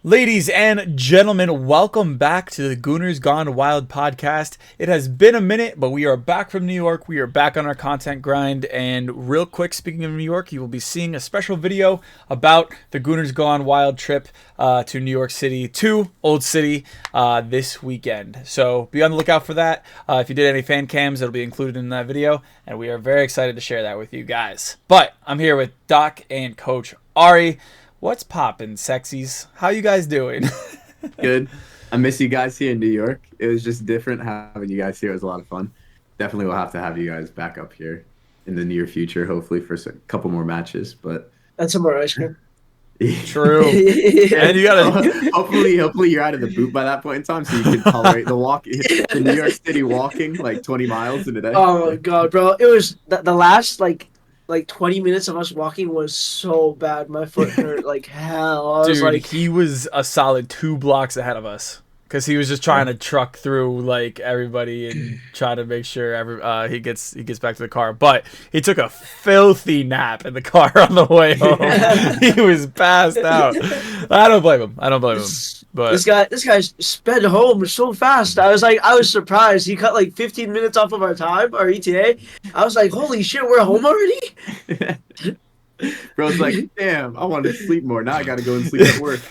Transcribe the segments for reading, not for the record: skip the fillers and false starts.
Ladies and gentlemen, welcome back to the Gooners Gone Wild podcast. It has been a minute, but we are back from New York. We are back on our content grind. And real quick, speaking of New York, you will be seeing a special video about the Gooners Gone Wild trip to New York City, to Old City, this weekend. So be on the lookout for that. If you did any fan cams, it'll be included in that video. And we are very excited to share that with you guys. But I'm here with Doc and Coach Ari. What's poppin', sexies? How you guys doing? Good. I miss you guys here in New York. It was just different having you guys here. It was a lot of fun. Definitely will have to have you guys back up here in the near future, hopefully for a couple more matches. But and some more ice cream. True. And you gotta hopefully you're out of the boot by that point in time, so you can tolerate the New York City walking like 20 miles in a day. Oh my god, bro! It was the last like 20 minutes of us walking was so bad. My foot hurt like hell. I was Dude, like, he was a solid 2 blocks ahead of us because he was just trying to truck through like everybody and try to make sure he gets back to the car. But he took a filthy nap in the car on the way home. He was passed out. I don't blame him. But this guy sped home so fast. I was surprised. He cut like 15 minutes off of our time, our ETA. I was like, holy shit, we're home already? Bro's like, damn, I wanted to sleep more. Now I got to go and sleep at work.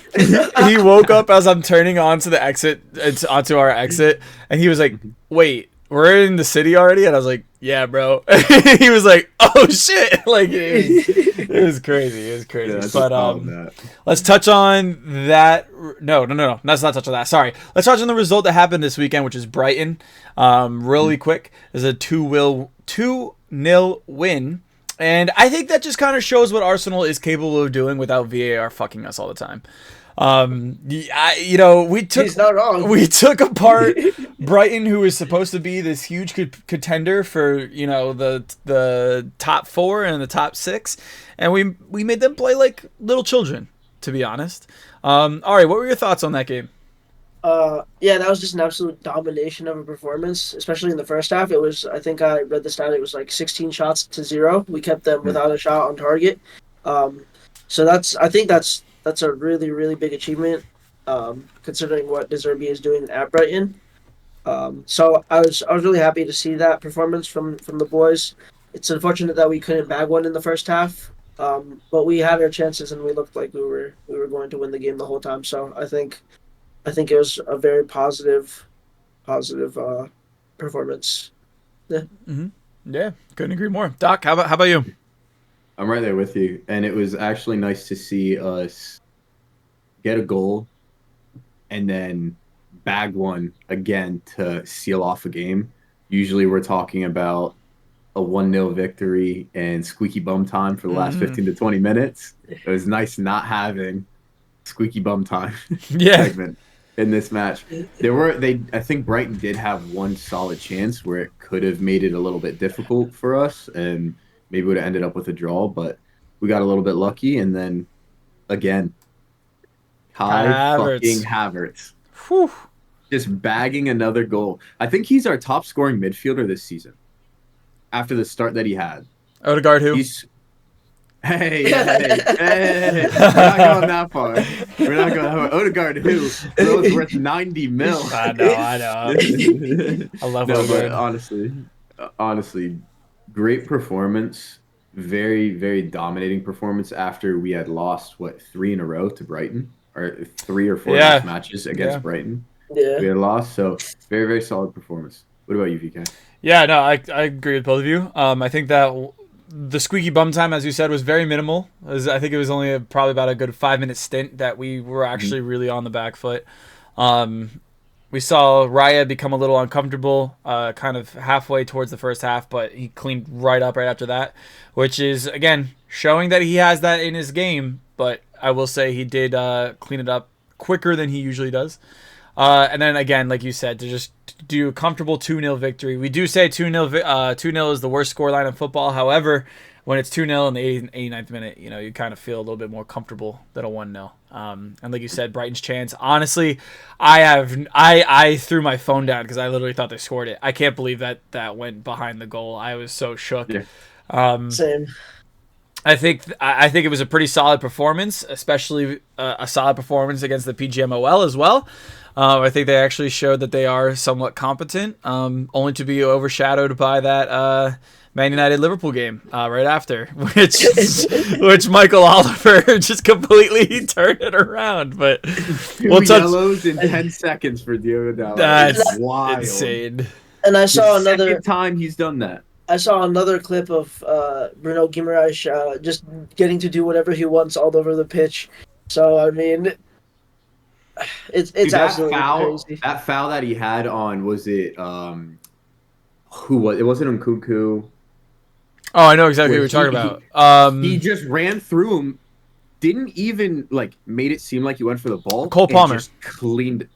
He woke up as I'm turning onto the exit, onto our exit, and he was like, wait, we're in the city already? And I was like, yeah, bro. He was like, oh shit. Like, it was crazy. Yeah, but let's touch on that. No, let's not touch on that. Sorry. Let's touch on the result that happened this weekend, which is Brighton. Really quick. It's a 2-0 win. And I think that just kind of shows what Arsenal is capable of doing without VAR fucking us all the time. He's not wrong. We took apart Brighton, who was supposed to be this huge contender for the top 4 and the top 6, and we made them play like little children, to be honest. Ari, what were your thoughts on that game? Yeah, that was just an absolute domination of a performance, especially in the first half. It was, I think I read the stat, it was like 16 shots to 0. We kept them without a shot on target. So I think that's a really, really big achievement, considering what De Zerbi is doing at Brighton. So I was really happy to see that performance from the boys. It's unfortunate that we couldn't bag one in the first half, but we had our chances and we looked like we were going to win the game the whole time. So I think it was a very positive performance. Yeah. Mm-hmm. Yeah, couldn't agree more. Doc, how about you? I'm right there with you, and it was actually nice to see us get a goal and then bag one again to seal off a game. Usually we're talking about a 1-0 victory and squeaky bum time for the last 15 to 20 minutes. It was nice not having squeaky bum time segment in this match. I think Brighton did have one solid chance where it could have made it a little bit difficult for us and maybe would have ended up with a draw, but we got a little bit lucky. And then, again, fucking Havertz. Whew. Just bagging another goal. I think he's our top scoring midfielder this season after the start that he had. Odegaard who? Hey. We're not going that far. Odegaard who? Those worth 90 mil. I know. I love Odegaard. But honestly, great performance. Very, very dominating performance after we had lost 3 in a row to Brighton, or 3 or 4 matches against Brighton. Yeah, we had lost. So very, very solid performance. What about you, VeeKay? Yeah, no, I agree with both of you. I think that the squeaky bum time, as you said, was very minimal. I think it was only probably about a good 5-minute stint that we were actually really on the back foot. We saw Raya become a little uncomfortable kind of halfway towards the first half, but he cleaned right up right after that, which is, again, showing that he has that in his game. But I will say he did clean it up quicker than he usually does. And then, again, like you said, to just do a comfortable 2-0 victory. We do say 2-0 is the worst scoreline in football. However, when it's 2-0 in the 89th minute, you kind of feel a little bit more comfortable than a 1-0. And like you said, Brighton's chance. Honestly, I threw my phone down because I literally thought they scored it. I can't believe that went behind the goal. I was so shook. Yeah. Same. I think it was a pretty solid performance, especially a solid performance against the PGMOL as well. I think they actually showed that they are somewhat competent, only to be overshadowed by that Man United Liverpool game right after, which Michael Oliver just completely turned it around. But Two yellows in 10 seconds for Diogo Dalot. That's wild. insane. And I saw another second time he's done that. I saw another clip of Bruno Guimaraes just getting to do whatever he wants all over the pitch. So I mean, it's Dude, absolutely crazy. That foul that he had on, was it who was it? Wasn't Nkunku. Oh, I know exactly what you're talking about. He just ran through him, didn't even like made it seem like he went for the ball. Cole Palmer just cleaned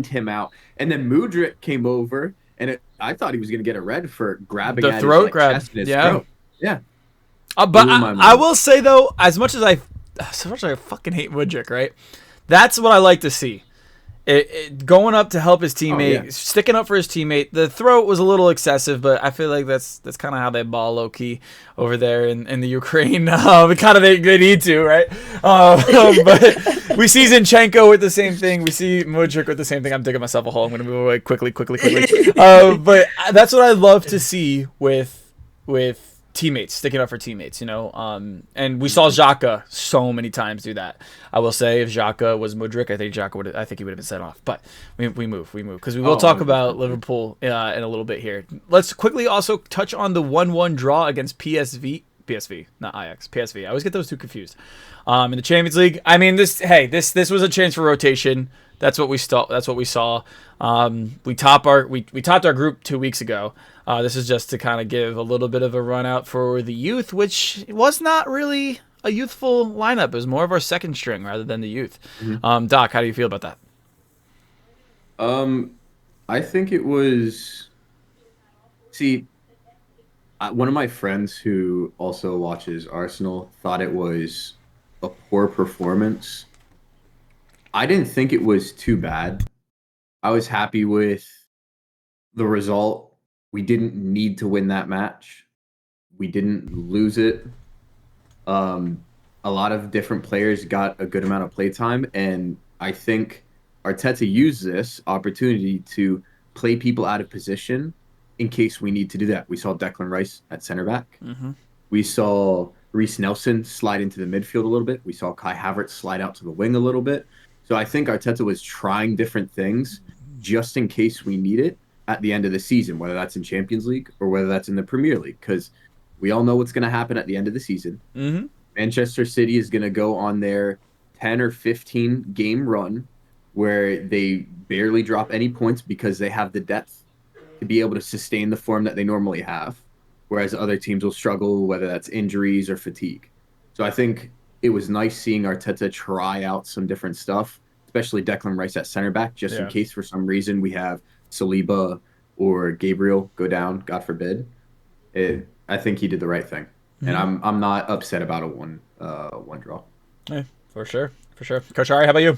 him out, and then Mudryk came over. And I thought he was going to get a red for grabbing the at throat his, grab. chest and his Yeah. throat. Yeah. But I will say, though, as much as I fucking hate Mudryk, right? That's what I like to see. Going up to help his teammate, sticking up for his teammate. The throat was a little excessive, but I feel like that's kind of how they ball low key over there in the Ukraine. Kind of they need to, right? But we see Zinchenko with the same thing. We see Mudryk with the same thing. I'm digging myself a hole. I'm gonna move away quickly. But that's what I love to see with teammates, sticking up for teammates, and we saw Xhaka so many times do that. I will say, if Xhaka was Mudryk, I think he would have been sent off. But we move because we will talk about Liverpool in a little bit here. Let's quickly also touch on the 1-1 draw against PSV, not Ajax, PSV. I always get those two confused. In the Champions League, I mean, this was a chance for rotation. That's what we saw. We topped our group 2 weeks ago. This is just to kind of give a little bit of a run out for the youth, which was not really a youthful lineup. It was more of our second string rather than the youth. Mm-hmm. Doc, how do you feel about that? I think it was. See, one of my friends who also watches Arsenal thought it was a poor performance. I didn't think it was too bad. I was happy with the result. We didn't need to win that match. We didn't lose it. A lot of different players got a good amount of playtime, and I think Arteta used this opportunity to play people out of position in case we need to do that. We saw Declan Rice at center back. Mm-hmm. We saw Reece Nelson slide into the midfield a little bit. We saw Kai Havertz slide out to the wing a little bit. So I think Arteta was trying different things just in case we need it at the end of the season, whether that's in Champions League or whether that's in the Premier League, because we all know what's going to happen at the end of the season. Mm-hmm. Manchester City is going to go on their 10 or 15 game run where they barely drop any points because they have the depth to be able to sustain the form that they normally have, whereas other teams will struggle, whether that's injuries or fatigue. So I think it was nice seeing Arteta try out some different stuff, especially Declan Rice at center back, just in case for some reason we have Saliba or Gabriel go down, God forbid. I think he did the right thing. And I'm not upset about a one draw. Yeah, for sure. Coach Ari, how about you?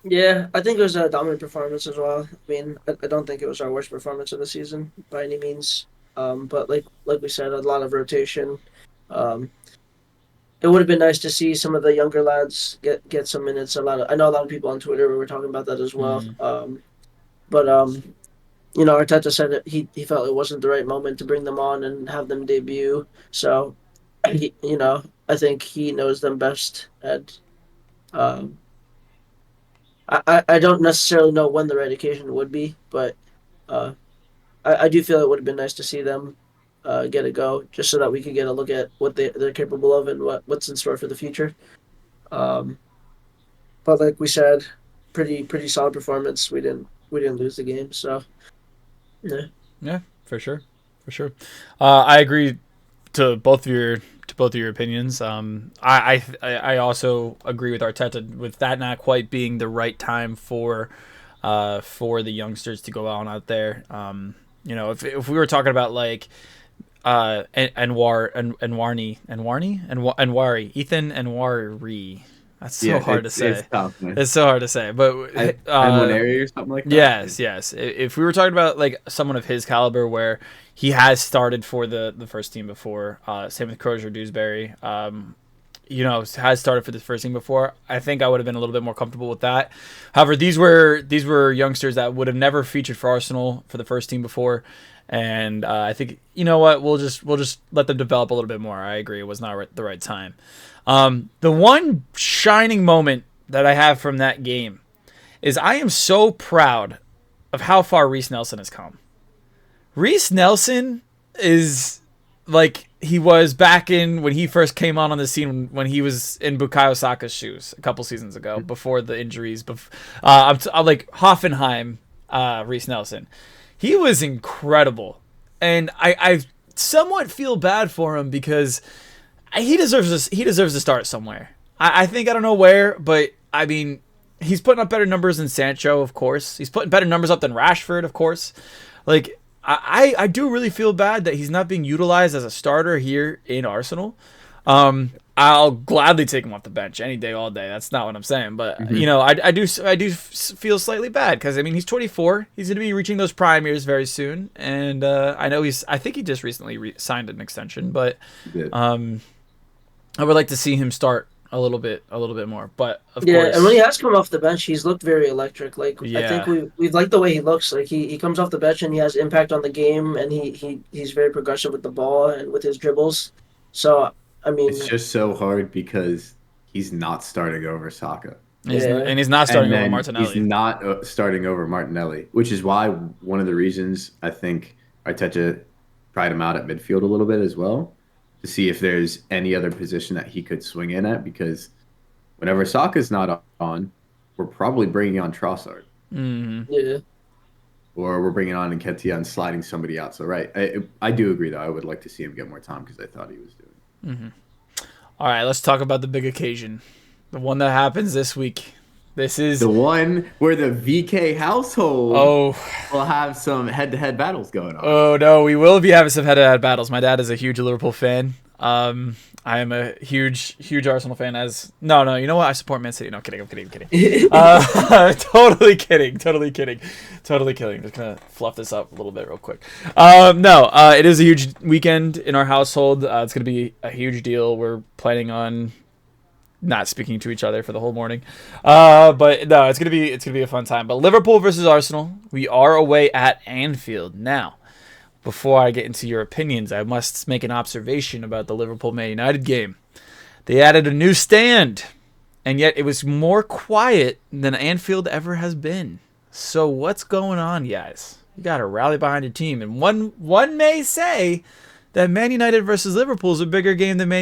Yeah, I think it was a dominant performance as well. I mean, I don't think it was our worst performance of the season by any means. But like we said, a lot of rotation. It would have been nice to see some of the younger lads get some minutes. I know a lot of people on Twitter were talking about that as well. But Arteta said that he felt it wasn't the right moment to bring them on and have them debut. So, I think he knows them best. And I don't necessarily know when the right occasion would be, but I do feel it would have been nice to see them get a go, just so that we could get a look at what they're capable of and what's in store for the future. But like we said, pretty solid performance. We didn't lose the game, so yeah, for sure. I agree to both of your opinions. I also agree with Arteta with that not quite being the right time for the youngsters to go out there. If we were talking about like Ethan Anwari, That's so hard to say. It's tough, man. It's so hard to say. But Muneri or something like that. Yes. If we were talking about like someone of his caliber, where he has started for the first team before, same with Crozier Dewsbury, has started for the first team before, I think I would have been a little bit more comfortable with that. However, these were youngsters that would have never featured for Arsenal for the first team before. And I think, you know what, we'll just let them develop a little bit more. I agree, it was not the right time. The one shining moment that I have from that game is I am so proud of how far Reiss Nelson has come. Reiss Nelson is like he was back in when he first came on the scene when he was in Bukayo Saka's shoes a couple seasons ago before the injuries. I'm like Hoffenheim, Reiss Nelson. He was incredible, and I somewhat feel bad for him because he deserves this. He deserves to start somewhere. I think I don't know where, but I mean, he's putting up better numbers than Sancho, of course. He's putting better numbers up than Rashford, of course. Like I do really feel bad that he's not being utilized as a starter here in Arsenal. I'll gladly take him off the bench any day, all day. That's not what I'm saying, but I do feel slightly bad because I mean he's 24. He's going to be reaching those prime years very soon, and I think he just recently signed an extension, but I would like to see him start a little bit more. But of course, and when he has come off the bench, he's looked very electric. Like I think we like the way he looks. Like he comes off the bench and he has impact on the game, and he's very progressive with the ball and with his dribbles. So. I mean, it's just so hard because he's not starting over Saka. And he's not starting over Martinelli. He's not starting over Martinelli, which is why one of the reasons I think Arteta tried him out at midfield a little bit as well, to see if there's any other position that he could swing in at, because whenever Saka's not on, we're probably bringing on Trossard. Mm-hmm. Yeah. Or we're bringing on Nketiah and sliding somebody out. So, I do agree, though. I would like to see him get more time because I thought he was doing. Mm-hmm. All right, let's talk about the big occasion, the one that happens this week. This is the one where the VeeKay household will have some head-to-head battles going on. Oh no, we will be having some head-to-head battles. My dad is a huge Liverpool fan. I am a huge Arsenal fan. No, you know what? I support Man City. No, I'm kidding. Totally kidding. Just gonna fluff this up a little bit real quick. It is a huge weekend in our household. It's gonna be a huge deal. We're planning on not speaking to each other for the whole morning. But no, it's gonna be a fun time. But Liverpool versus Arsenal. We are away at Anfield now. Before I get into your opinions, I must make an observation about the Liverpool-Man United game. They added a new stand, and yet it was more quiet than Anfield ever has been. So what's going on, guys? You got to rally behind your team. And one may say that Man United versus Liverpool is a bigger game than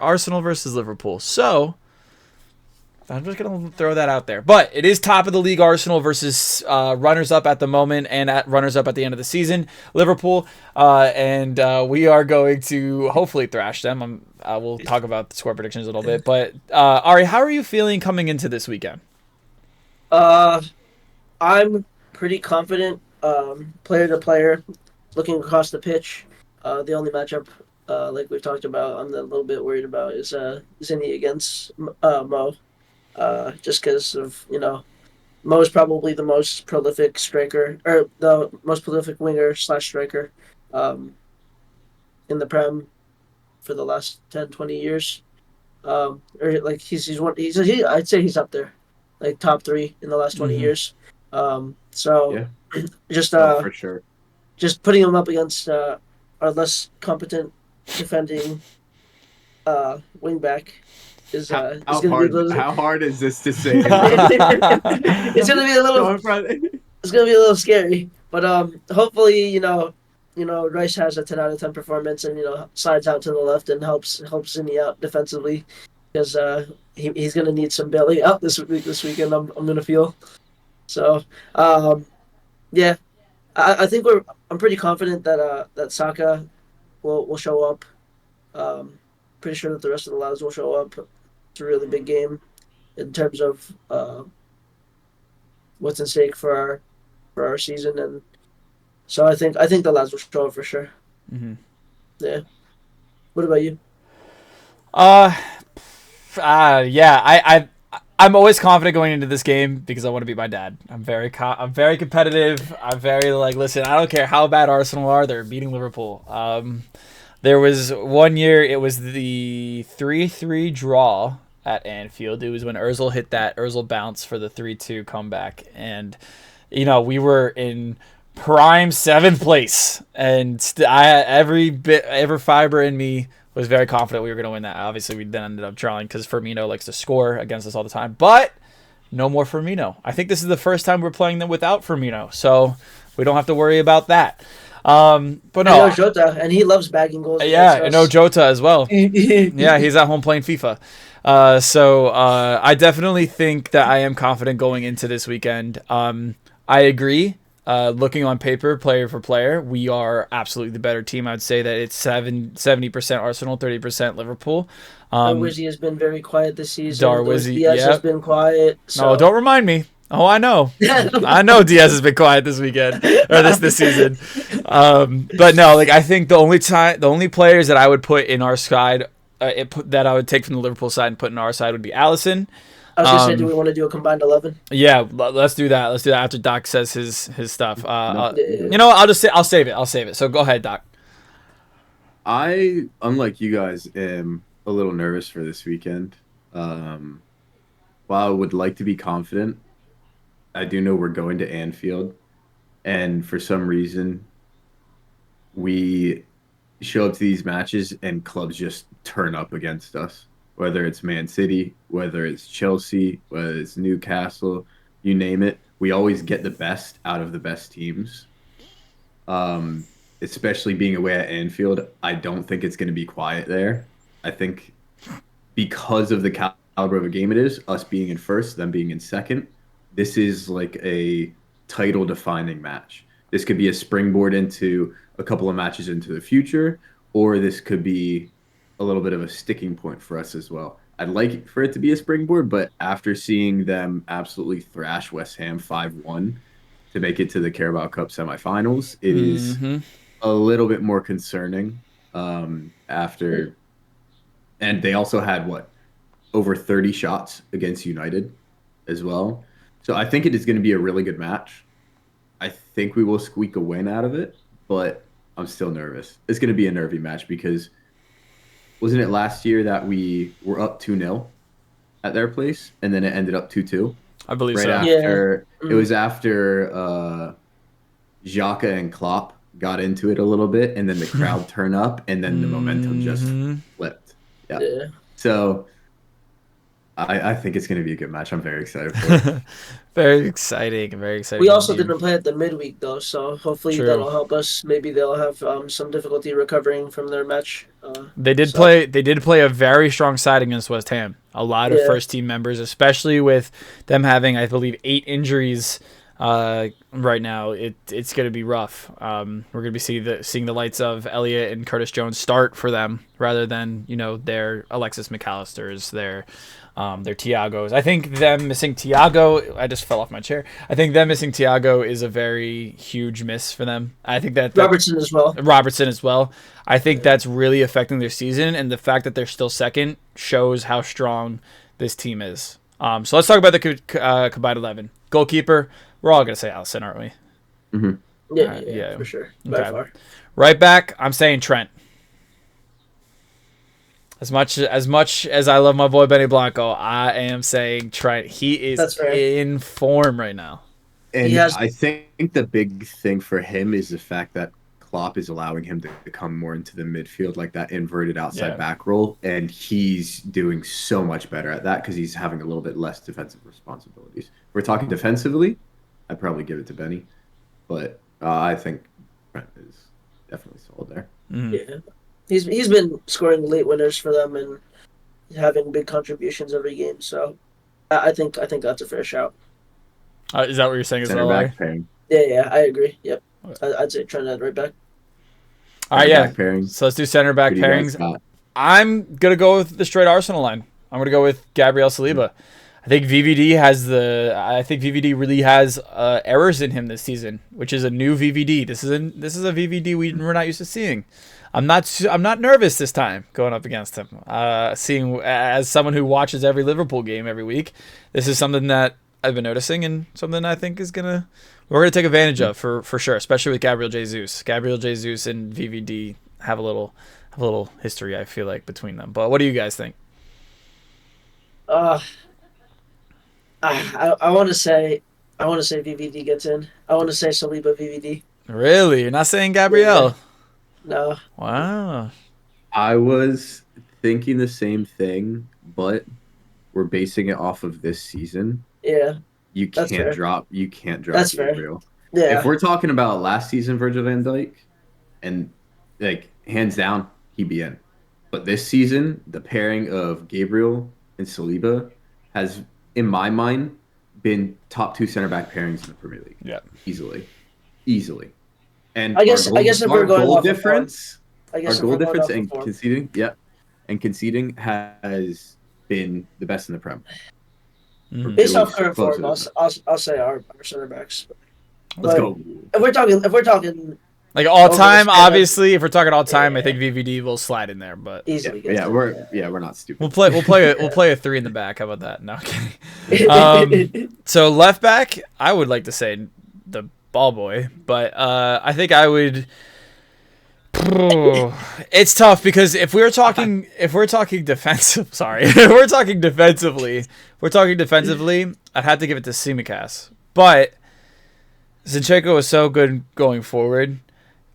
Arsenal versus Liverpool. So I'm just going to throw that out there. But it is top of the league Arsenal versus runners-up at the moment and at runners-up at the end of the season, Liverpool. And we are going to hopefully thrash them. We'll talk about the score predictions a little bit. But, Ari, how are you feeling coming into this weekend? I'm pretty confident player to player, looking across the pitch. The only matchup, like we've talked about, I'm a little bit worried about is Zinni against Mo. Just because of, Mo is probably the most prolific striker, or the most prolific winger / striker in the Prem for the last 10, 20 years. Or like I'd say he's up there, like top 3 in the last 20 years. Just for sure. Just putting him up against our less competent defending wingback. How hard is this to say? It's gonna be a little. It's gonna be a little scary, but hopefully, Rice has a 10 out of 10 performance and slides out to the left and helps Zinni out defensively, because he's gonna need some bailing out this weekend. I'm gonna feel. So, I think I'm pretty confident that Saka will show up. Pretty sure that the rest of the lads will show up. It's a really big game in terms of what's in stake for our season, and so I think the lads will show up for sure. Mm-hmm. Yeah. What about you? I'm always confident going into this game because I want to beat my dad. I'm very competitive. I'm very like, listen, I don't care how bad Arsenal are, they're beating Liverpool. There was one year, it was the 3-3 draw at Anfield. It was when Ozil hit that Ozil bounce for the 3-2 comeback, and we were in prime 7th place, and every fiber in me was very confident we were going to win that. Obviously, we then ended up drawing because Firmino likes to score against us all the time. But no more Firmino. I think this is the first time we're playing them without Firmino, so we don't have to worry about that. But no, I know Jota, and he loves bagging goals. Yeah, I know Jota as well. Yeah, he's at home playing FIFA. So I definitely think that I am confident going into this weekend. I agree. Looking on paper, player for player, we are absolutely the better team. I'd say that it's 70% Arsenal, 30% Liverpool. Darwizzy has been very quiet this season. Darwizzy, Diaz has been quiet. So. No, don't remind me. Oh, I know. I know Diaz has been quiet this weekend or this season. But no, like I think the only players that I would put in our side, that I would take from the Liverpool side and put in our side would be Alisson. I was gonna say, do we want to do a combined 11? Yeah, let's do that. Let's do that after Doc says his stuff. No. I'll save it. So go ahead, Doc. I, unlike you guys, am a little nervous for this weekend. While I would like to be confident, I do know we're going to Anfield, and for some reason, we show up to these matches and clubs just turn up against us. Whether it's Man City, whether it's Chelsea, whether it's Newcastle, you name it, we always get the best out of the best teams. Especially being away at Anfield, I don't think it's going to be quiet there. I think because of the caliber of a game it is, us being in first, them being in second, this is like a title-defining match. This could be a springboard into a couple of matches into the future, or this could be a little bit of a sticking point for us as well. I'd like for it to be a springboard, but after seeing them absolutely thrash West Ham 5-1 to make it to the Carabao Cup semifinals, it is a little bit more concerning. And they also had over 30 shots against United as well. So I think it is going to be a really good match. I think we will squeak a win out of it, but I'm still nervous. It's going to be a nervy match because wasn't it last year that we were up 2-0 at their place and then it ended up 2-2? I believe right so. After, It was after Xhaka and Klopp got into it a little bit, and then the crowd turned up, and then the momentum just flipped. Yeah. So I think it's going to be a good match. I'm very excited for it. Very exciting. We also didn't play at the midweek, though, so hopefully that'll help us. Maybe they'll have some difficulty recovering from their match. They did play a very strong side against West Ham. A lot of first-team members, especially with them having, I believe, 8 injuries right now. It's going to be rough. We're going to be seeing the lights of Elliott and Curtis Jones start for them rather than their Alexis McAllisters, their Thiagos. I think them missing Thiago, I just fell off my chair. I think them missing Thiago is a very huge miss for them. I think that Robertson as well. I think that's really affecting their season, and the fact that they're still second shows how strong this team is. So let's talk about the combined 11. Goalkeeper, we're all going to say Alisson, aren't we? Mm-hmm. Yeah, for sure. By far. Right back, I'm saying Trent. As much as I love my boy Benny Blanco, I am saying Trent. He is in form right now. And I think the big thing for him is the fact that Klopp is allowing him to come more into the midfield, like that inverted outside back role, and he's doing so much better at that because he's having a little bit less defensive responsibilities. If we're talking defensively, I'd probably give it to Benny, but I think Trent is definitely solid there. Yeah. He's been scoring late winners for them and having big contributions every game. So I think that's a fair shout. Is that what you're saying as well? Back pairing. Yeah, I agree. Yep, I'd say Trent at right back. All right, back pairings. So let's do center back pairings. I'm gonna go with the straight Arsenal line. I'm gonna go with Gabriel Saliba. I think VVD really has errors in him this season, which is a new VVD. This is a VVD we're not used to seeing. I'm not nervous this time going up against him. Seeing as someone who watches every Liverpool game every week, this is something that I've been noticing and something I think we're gonna take advantage of for sure, especially with Gabriel Jesus. Gabriel Jesus and VVD have a little history, I feel like, between them. But what do you guys think? I want to say VVD gets in. I want to say Saliba VVD. Really? You're not saying Gabriel? No. Wow. I was thinking the same thing, but we're basing it off of this season. Yeah. You That's can't fair. drop That's fair. Gabriel. Yeah. If we're talking about last season Virgil van Dijk, and like hands down, he'd be in. But this season, the pairing of Gabriel and Saliba has, in my mind, been top 2 center back pairings in the Premier League. Yeah. Easily. And I guess if we're going goal off difference, I our guess goal difference and conceding has been the best in the Prem. Mhm. based It off was current closer form, than I'll say our center backs. Let's But go. If we're talking Like all time, Over the span of- obviously, if we're talking all time, I Yeah. think VVD will slide in there. But easily, gets Yeah, in. we're not stupid. we'll play a 3 in the back. How about that? No, kidding. So left back, I would like to say the ball boy, but I think I would. It's tough because if we're talking defensive, sorry, if we're talking defensively, I'd have to give it to Tsimikas. But Zinchenko is so good going forward.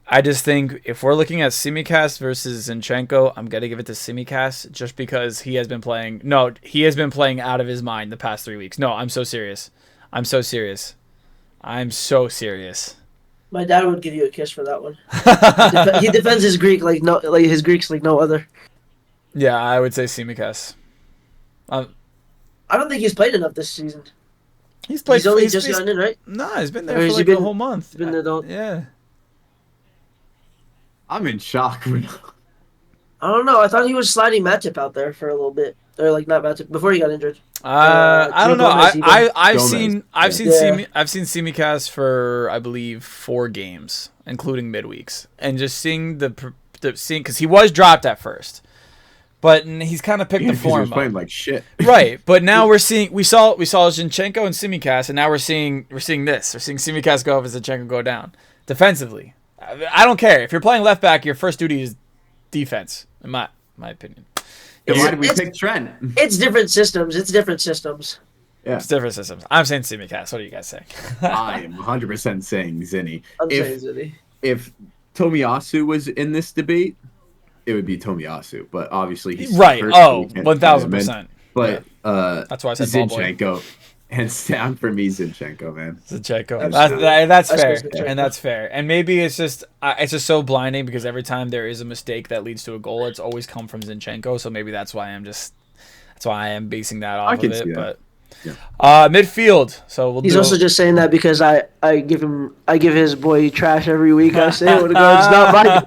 I just think if we're looking at Tsimikas versus Zinchenko, I'm gonna give it to Tsimikas just because he has been playing. No, he has been playing out of his mind the past 3 weeks. No, I'm so serious. My dad would give you a kiss for that one. He defends his Greeks like no other. Yeah, I would say Tsimikas. I don't think he's played enough this season. He's played. He's only just gotten in, right? Nah, he's been there Or for has he like been- the whole month. He's been there the- Yeah. I'm in shock. I don't know. I thought he was sliding Matip out there for a little bit, or like not Matip before he got injured. I don't know. Gomez even. I've Gomez. seen Yeah. I've seen Tsimikas for I believe 4 games, including midweeks, and just seeing because he was dropped at first, but he's kind of picked the He form was playing up. like shit. Right, but now we saw Zinchenko and Tsimikas, and now we're seeing this. We're seeing Tsimikas go up and Zinchenko go down defensively. I don't care if you're playing left back. Your first duty is defense, in my opinion. Then why did we It's- pick Trent? It's different systems. Yeah, It's different systems. I'm saying Tsimikas. What do you guys say? I am 100% saying Zinni. I'm saying If Zidane. if Tomiyasu was in this debate, it would be Tomiyasu. But obviously he's Right. hurt, so we can't 1,000%. But That's why I said ball boy. Zinchenko, hands down for me, Zinchenko, man. Zinchenko. Absolutely. That's I fair, suppose Zinchenko. and that's fair. And maybe it's just so blinding because every time there is a mistake that leads to a goal, it's always come from Zinchenko. So maybe that's why I am basing that off of can it. see that. But Yeah. midfield. So He's also just saying that because I give his boy trash every week. I say it's not my.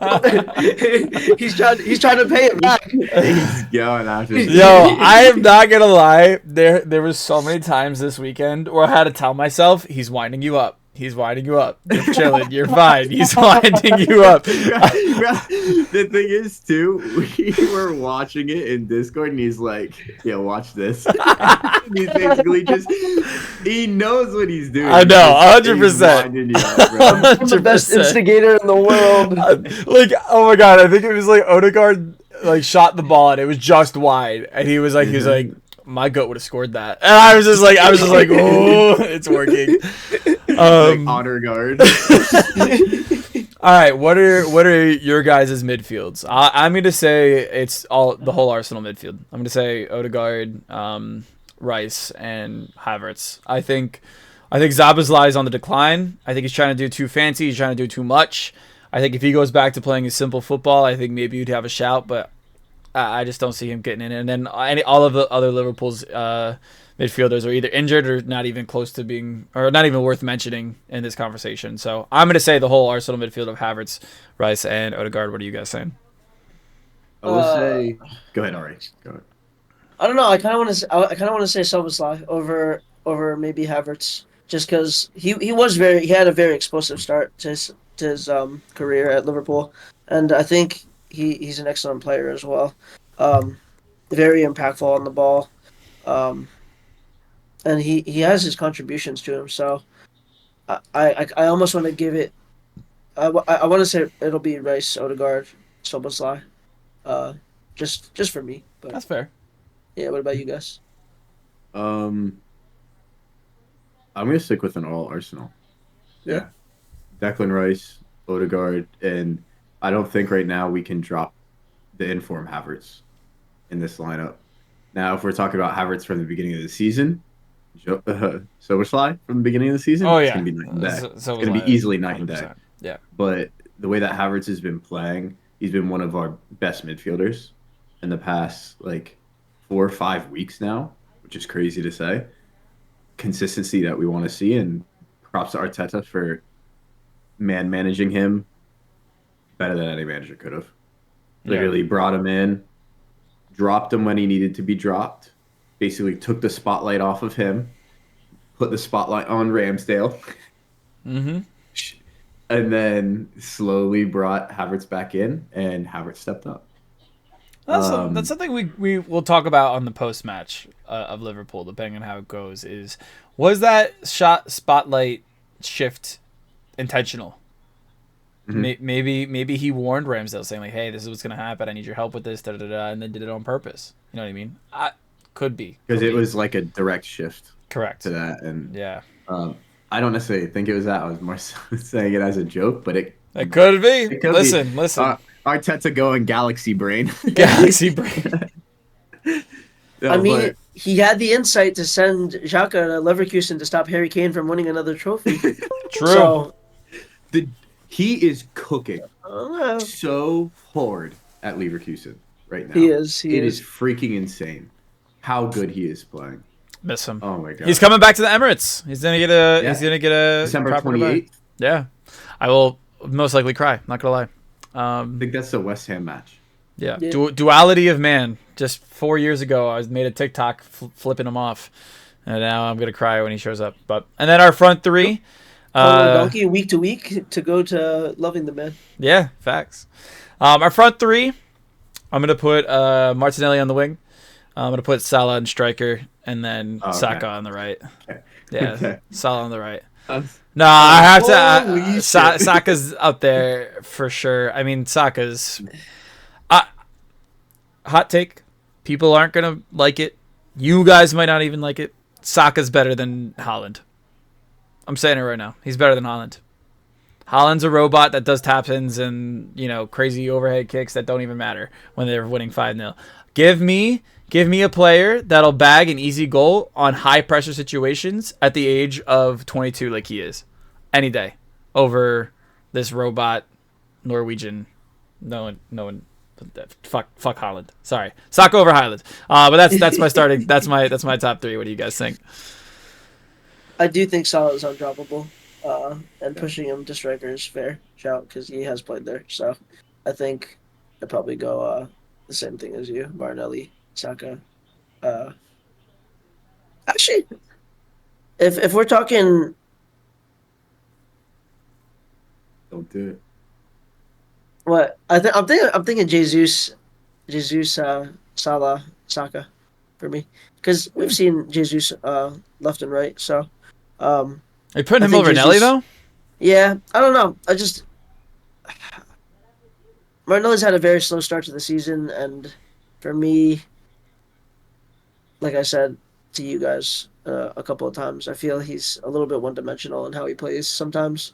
he's trying to pay it back. He's going after Yo, I am not gonna lie. There was so many times this weekend where I had to tell myself, he's winding you up. He's winding you up. You're chilling. You're fine. He's winding you up. The thing is, too, we were watching it in Discord, and he's like, "Yeah, watch this." He's basically he knows what he's doing. I know, He's 100%. winding you up, bro. I'm the best 100%. instigator in the world. Like, oh my god, I think it was like Odegaard like shot the ball and it was just wide, and he was like, my goat would have scored that, and I was just like, oh, it's working. Like honor guard. All right, what are your guys' midfields? I'm gonna say it's the whole Arsenal midfield. I'm gonna say Odegaard, Rice, and Havertz. I think Szoboszlai is on the decline. I think he's trying to do too fancy. He's trying to do too much. I think if he goes back to playing his simple football, I think maybe you'd have a shout, but I just don't see him getting in. And then all of the other Liverpool's midfielders are either injured or not even close to being, or not even worth mentioning in this conversation. So I'm going to say the whole Arsenal midfield of Havertz, Rice, and Odegaard. What are you guys saying? I will say, go ahead, Ari. Go ahead. I don't know. I kind of want to. I kind of want to say Szoboszlai over maybe Havertz, just because he had a very explosive start to his career at Liverpool, and I think he's an excellent player as well. Um, Very impactful on the ball, um, and he has his contributions to him. So I almost want to give it. I want to say it'll be Rice, Odegaard, Szoboszlai, uh, just for me. But That's fair. yeah, what about you guys? Um, I'm gonna stick with an all Arsenal. Yeah. Yeah, Declan Rice, Odegaard, and I don't think right now we can drop the inform Havertz in this lineup. Now, if we're talking about Havertz from the beginning of the season, Soberslide from the beginning of the season, Oh it's yeah, going to be night and day. So It's going to be easily night and day. 100%. Yeah. But the way that Havertz has been playing, he's been one of our best midfielders in the past like 4 or 5 weeks now, which is crazy to say. Consistency that we want to see, and props to Arteta for managing him better than any manager could have. Literally brought him in, dropped him when he needed to be dropped, basically took the spotlight off of him, put the spotlight on Ramsdale, Mm-hmm. and then slowly brought Havertz back in, and Havertz stepped up. That's something we will talk about on the post match of Liverpool, depending on how it goes. Was that shot spotlight shift intentional? Mhm. Maybe he warned Ramsdale, saying like, "Hey, this is what's gonna happen. I need your help with this," and then did it on purpose. You know what I mean? Could be Because it was like a direct shift correct to that, and Yeah, I don't necessarily think it was that. I was more so saying it as a joke, but it could be. it could Listen. Arteta going galaxy brain. Galaxy brain. No, I mean, but he had the insight to send Xhaka to Leverkusen to stop Harry Kane from winning another trophy. True. So he is cooking uh, so hard at Leverkusen right now. he is. It is freaking insane how good he is playing. Miss him. Oh my god. He's coming back to the Emirates. He's gonna get a. Yeah. He's gonna get a December proper 28th. Yeah, I will most likely cry. Not gonna lie. I think that's the West Ham match. Yeah. Yeah. Duality of man. Just 4 years ago, I made a TikTok flipping him off, and now I'm gonna cry when he shows up. And then our front three. Donkey week to week to go to loving the man. Yeah, facts. Our front three. I'm gonna put Martinelli on the wing. I'm gonna put Salah and striker, and then Saka on the right. Okay. Yeah, Okay. Salah on the right. No, I have Holy to. shit. Saka's up there for sure. I mean, Saka's. Hot take. People aren't gonna like it. You guys might not even like it. Saka's better than Haaland. I'm saying it right now. He's better than Haaland. Haaland's a robot that does tap-ins and crazy overhead kicks that don't even matter when they're winning 5-0. Give me a player that'll bag an easy goal on high pressure situations at the age of 22 like he is. Any day over this robot Norwegian. No one. Fuck Haaland. Sorry. Saka over Haaland. But that's my starting that's my top three. What do you guys think? I do think Salah is undroppable, and pushing him to striker is fair shout because he has played there. So I think I'd probably go the same thing as you, Martinelli, Saka. Actually, if we're talking, Don't do it. what I'm thinking Jesus, Salah, Saka, for me because we've seen Jesus left and right. So Are you putting I him think over Nelly Jesus- though? yeah, I don't know. Martinelli's had a very slow start to the season, and for me, like I said to you guys a couple of times, I feel he's a little bit one-dimensional in how he plays sometimes.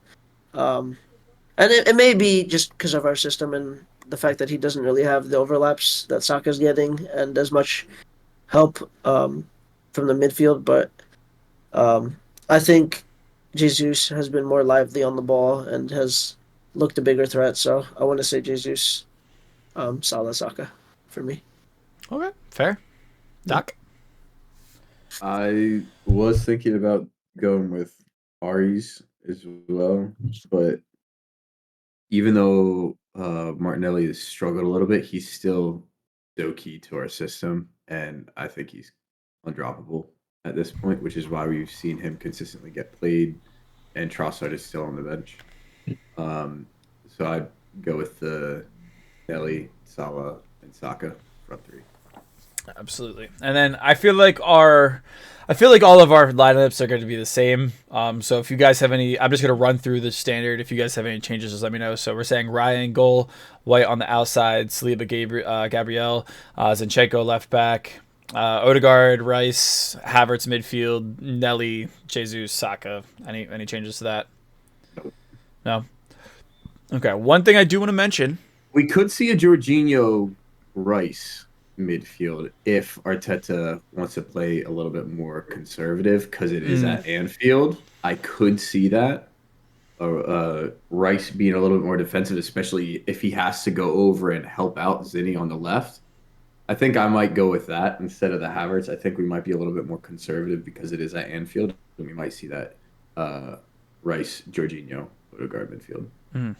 And it may be just because of our system and the fact that he doesn't really have the overlaps that Saka's getting and as much help from the midfield. But I think Jesus has been more lively on the ball and has looked a bigger threat. So I want to say Jesus, Salah, Saka for me. Okay, fair. Doc. I was thinking about going with Ari's as well, but even though Martinelli has struggled a little bit, he's still so key to our system, and I think he's undroppable at this point, which is why we've seen him consistently get played, and Trossard is still on the bench. So I'd go with the Nelly, Salah, and Saka front three. Absolutely. And then I feel like all of our lineups are going to be the same. So if you guys have any, I'm just going to run through the standard. If you guys have any changes, just let me know. So we're saying Ryan goal, White on the outside, Saliba, Gabriel, Zinchenko left back, Odegaard, Rice, Havertz midfield, Nelly, Jesus, Saka. Any changes to that? No. Okay. One thing I do want to mention. We could see a Jorginho Rice midfield if Arteta wants to play a little bit more conservative because it is at Anfield. I could see that. Rice being a little bit more defensive, especially if he has to go over and help out Zinni on the left. I think I might go with that instead of the Havertz. I think we might be a little bit more conservative because it is at Anfield. And we might see that Rice, Jorginho, Odegaard midfield.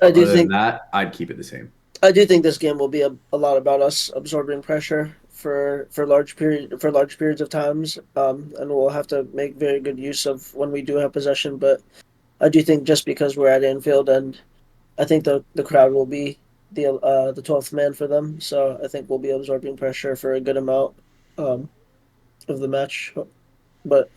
I do think that I'd keep it the same. I do think this game will be a lot about us absorbing pressure for large periods of times, and we'll have to make very good use of when we do have possession. But I do think just because we're at Anfield, and I think the crowd will be the 12th man for them, so I think we'll be absorbing pressure for a good amount of the match. But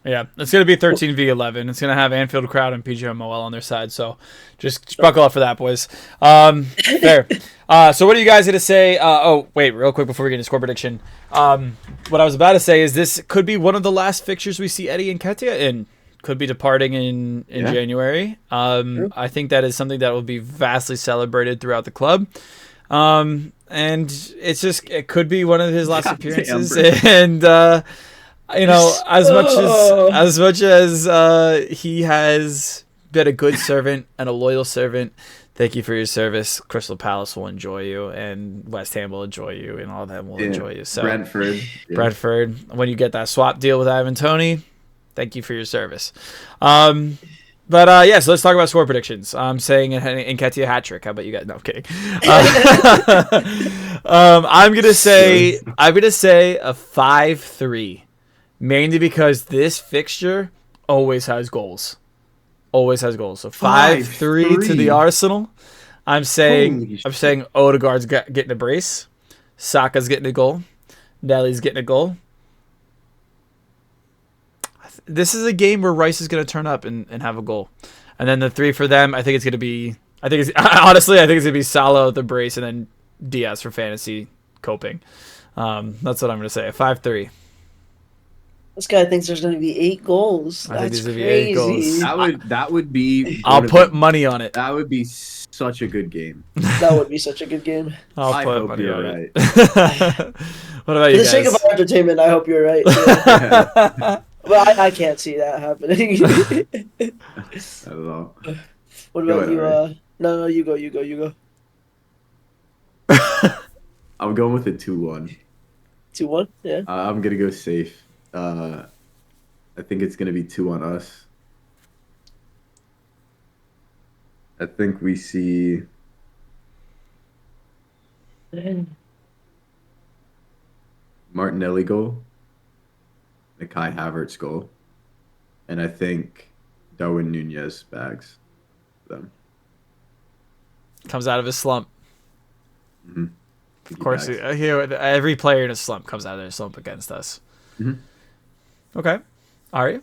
yeah, it's going to be 13v11. It's going to have Anfield crowd and PGMOL on their side. So just buckle up for that, boys. There. So what are you guys going to say? Oh, wait, real quick before we get into score prediction. What I was about to say is this could be one of the last fixtures we see Eddie Nketiah in. Could be departing in January. I think that is something that will be vastly celebrated throughout the club. And it could be one of his last appearances. And... as much as he has been a good servant and a loyal servant, thank you for your service. Crystal Palace will enjoy you, and West Ham will enjoy you, and all of them will enjoy you. So Brentford, when you get that swap deal with Ivan Toney, thank you for your service. So let's talk about score predictions. I'm saying Nketiah hat trick. How about you guys? No, I'm kidding. I'm gonna say a 5-3. Mainly because this fixture always has goals. So 5-3 to the Arsenal. I'm saying Odegaard's getting a brace. Saka's getting a goal. Nelly's getting a goal. This is a game where Rice is going to turn up and have a goal. And then the 3 for them, I think it's going to be Salah with the brace and then Diaz for fantasy coping. That's what I'm going to say. A 5-3. This guy thinks there's going to be 8 goals. That's crazy. 8 goals. That would be. I'll put money on it. That would be such a good game. That would be such a good game. I put money on it. What about you guys? For the sake of our entertainment, I hope you're right. But I can't see that happening. Not at all. What about you? No, you go. I'm going with a 2-1. 2-1? Yeah. I'm gonna go safe. I think it's going to be 2 on us. I think we see Martinelli goal, the Kai Havertz goal, and I think Darwin Nunez bags them. Comes out of his slump. Mm-hmm. Of course, every player in a slump comes out of their slump against us. Mm-hmm. Okay. Ari?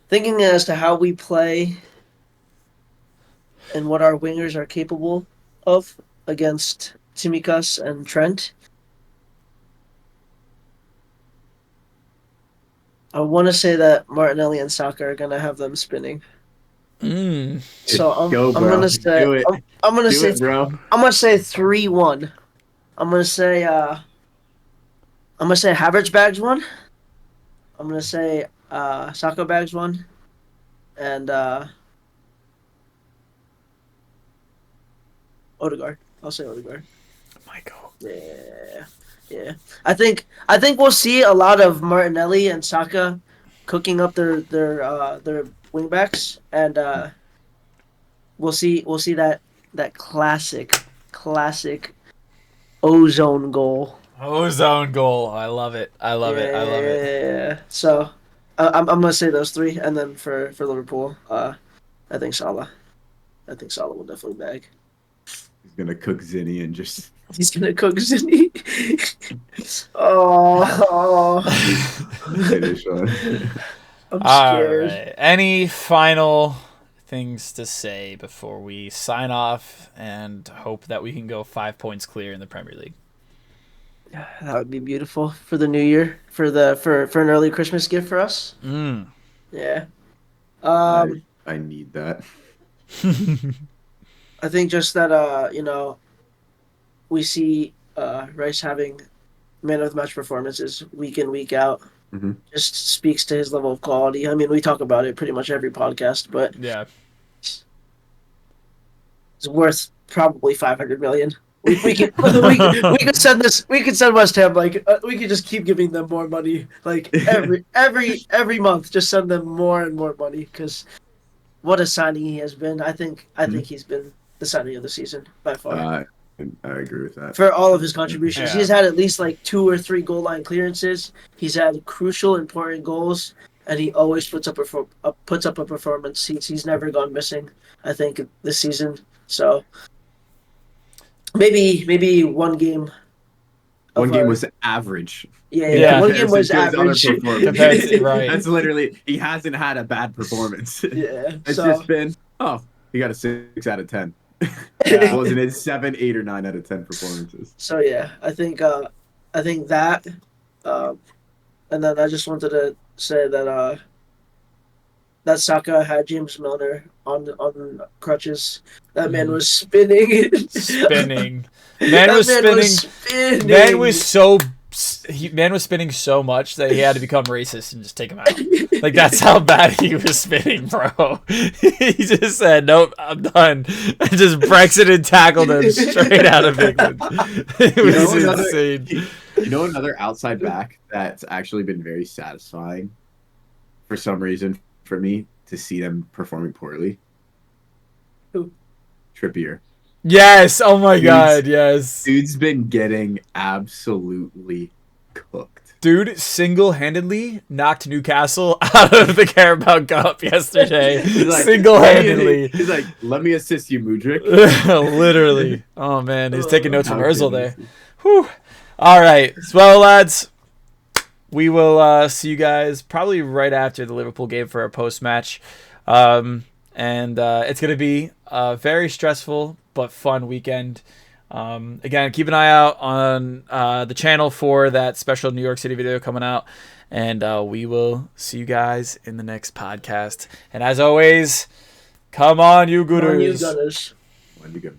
Thinking as to how we play and what our wingers are capable of against Tsimikas and Trent, I want to say that Martinelli and Saka are going to have them spinning. So I'm going to say I'm going to say 3-1. I'm going to say Havertz bags 1. I'm going to say Saka bags 1. And Odegaard. I'll say Odegaard. Michael. Yeah. I think we'll see a lot of Martinelli and Saka cooking up their wing backs, and we'll see that classic classic ozone goal. Ozone goal. I love it. I love it. I love it. Yeah. So I'm gonna say those three, and then for Liverpool, I think Salah. I think Salah will definitely bag. He's gonna cook Zinni and just He's gonna cook Zinni. Oh, finish on. I'm All scared. right. Any final things to say before we sign off and hope that we can go 5 points clear in the Premier League? That would be beautiful for the new year, for an early Christmas gift for us. Yeah. I need that. I think just that we see Rice having man of the match performances week in, week out. Mm-hmm. Just speaks to his level of quality. I mean, we talk about it pretty much every podcast, but Yeah. it's worth probably 500 million. We could send this. We could send West Ham we could just keep giving them more money, like every month. Just send them more and more money because what a signing he has been. I think he's been the signing of the season by far. I agree with that. For all of his contributions, Yeah. he's had at least like 2 or 3 goal line clearances. He's had crucial, important goals, and he always puts up a performance. He's never gone missing. I think this season. So maybe one game. One game was average. Yeah. One game was average. Compared to, right. That's literally, he hasn't had a bad performance. Yeah, It's just been, he got a 6 out of 10. It wasn't it 7, 8, or 9 out of 10 performances. So yeah, I think that, and then I just wanted to say that Saka had James Milner on crutches. That man was spinning. Spinning. Man was spinning so much that he had to become racist and just take him out. Like, that's how bad he was spinning, bro. He just said, "Nope, I'm done," and just Brexit and tackled him straight out of England. It was insane. Another outside back that's actually been very satisfying for some reason for me to see them performing poorly. Who? Trippier. Yes. Oh my God. Yes. Dude's been getting absolutely cooked. Dude single-handedly knocked Newcastle out of the Carabao Cup yesterday. Single-handedly. He's like, let me assist you, Mudryk. Literally. Oh, man. He's taking notes from Ozil there. Whew. All right. Well, lads, we will see you guys probably right after the Liverpool game for our post-match. And it's going to be a very stressful but fun weekend. Again, keep an eye out on the channel for that special New York City video coming out. And we will see you guys in the next podcast. And as always, come on, you Gooners. Come on, you Gunners. When you go.